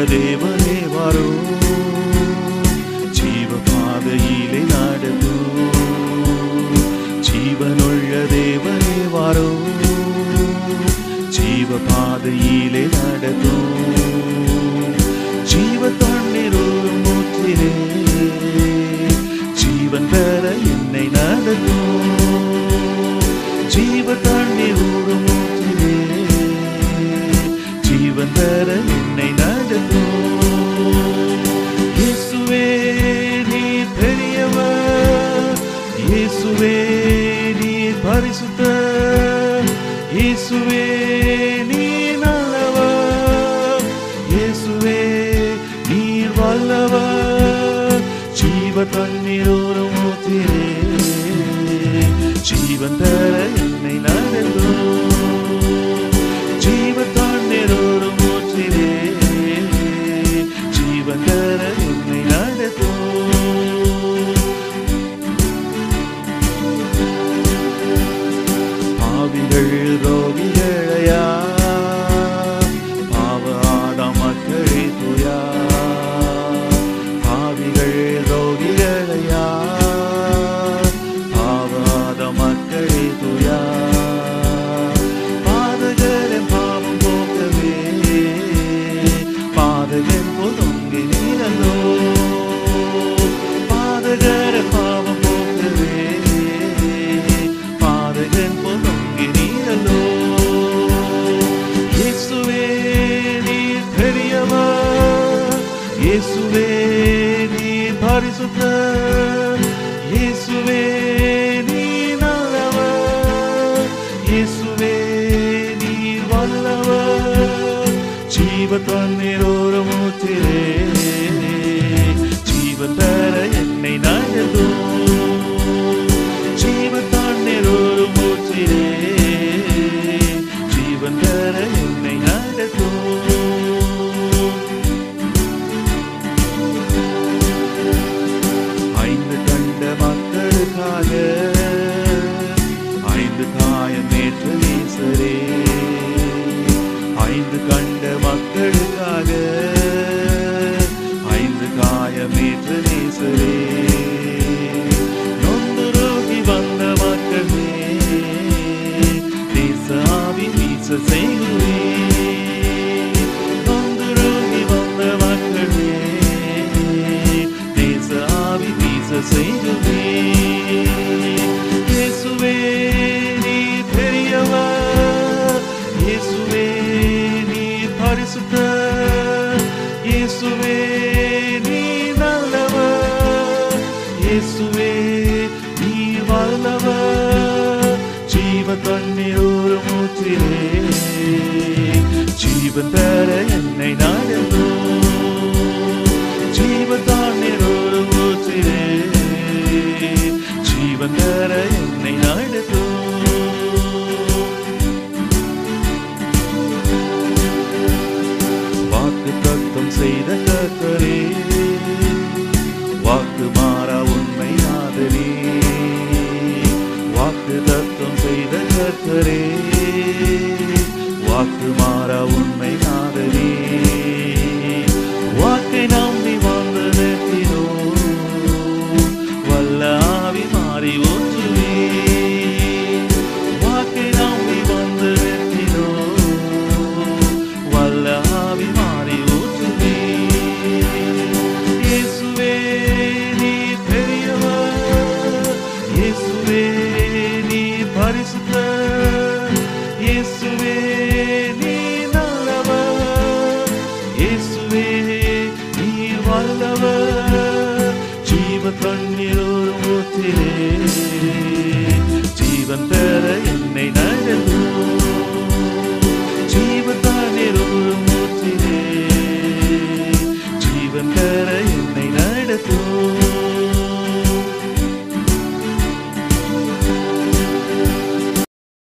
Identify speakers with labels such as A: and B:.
A: தேவனே வரும், ஜீவ பாதையிலே நடத்தும். ஜீவனுள்ள தேவனே வரும், ஜீவ பாதையிலே நடத்தும். ஜீவ தண்ணீர் ஊற்றிலே ஜீவன் பெற என்னை நடத்தும். ஜீவ தண்ணீர் ஊற்றிலே ஜீவன் பெற என்னை நடத்தும். இயேசுவே நீர் பெரியவர், இயேசுவே நீர் பரிசுத்தர், இயேசுவே நீர் நல்லவர், இயேசுவே நீர் வல்லவர். ஜீவ தண்ணீர் ஊற்றிலே ஜீவன் பெற என்னை நடத்தும். ஜீவ தண்ணீர் ஊற்றிலே ஜீவன் பெற என்னை நடத்தும். பாவிகள் ரோகிகளையா, பாவ ஆதாம் மக்களை தூயா. பாவிகள் ரோகிகளையா, பாவ ஆதாம் மக்களை தூயா. பாதகரின் பாவம் போக்கவே பாதகன் பொதுங்கி நீரலோ. பாதகரின் பாவம் போக்கவே பாதகன் பொதுங்கி நீரலோ. இயேசுவே நீர் பெரியவர், இயேசுவே நீர் பரிசுத்தர், இயேசுவே நீர் நல்லவர், இயேசுவே நீர் வல்லவர். ஜீவ தண்ணீர் ஊற்றிலே ஜீவன் பெற என்னை நடத்தும். ஜீவ தண்ணீர் ஊற்றிலே ஜீவன் பெற என்னை நடத்தும். ஐந்து கண்ட மக்களுக்காக ஐந்து காயம் ஏற்ற நேசரே, ஐந்து கண்ட மக்களுக்காக ஐந்து காயம் ஏற்ற நேசரே. நொந்துருகி வந்த மக்களே நேச ஆவி வீச செய்குவே. நொந்துருகி வந்த மக்களே நேச ஆவி வீச செய்குவே. இயேசுவே நீர் பெரியவர், இயேசுவே நீர் பரிசுத்தர், இயேசுவே நீர் நல்லவர், இயேசுவே நீர் வல்லவர். ஜீவ தண்ணீர் ஊற்றிலே ஜீவன் பெற என்னை நடத்தும். ஜீவ தண்ணீர் ஊற்றிலே ஜீவன் பெற என்னை நடத்தும். வாக்கு தத்தம் செய்த கர்த்தரே, வாக்கு மாறா உண்மை நாதரே. வாக்கு தத்தம் செய்த கர்த்தரே, வாக்கு மாறா உண்மை நாதரே. வாக்கை நம்பி வாழ்ந்ததற்கினோ வல்ல ஆவி மாறி ஊற்றுவே. வாக்கை நம்பி வாழ்ந்ததற்கினோ வல்ல ஆவி மாறி ஊற்றுவே. இயேசுவே நீர் பெரியவர், இயேசுவே நீர் பரிசுத்தர், இயேசுவே நீர் நல்லவர், இயேசுவே நீர் வல்லவர். ஜீவ தண்ணீர் ஊற்றிலே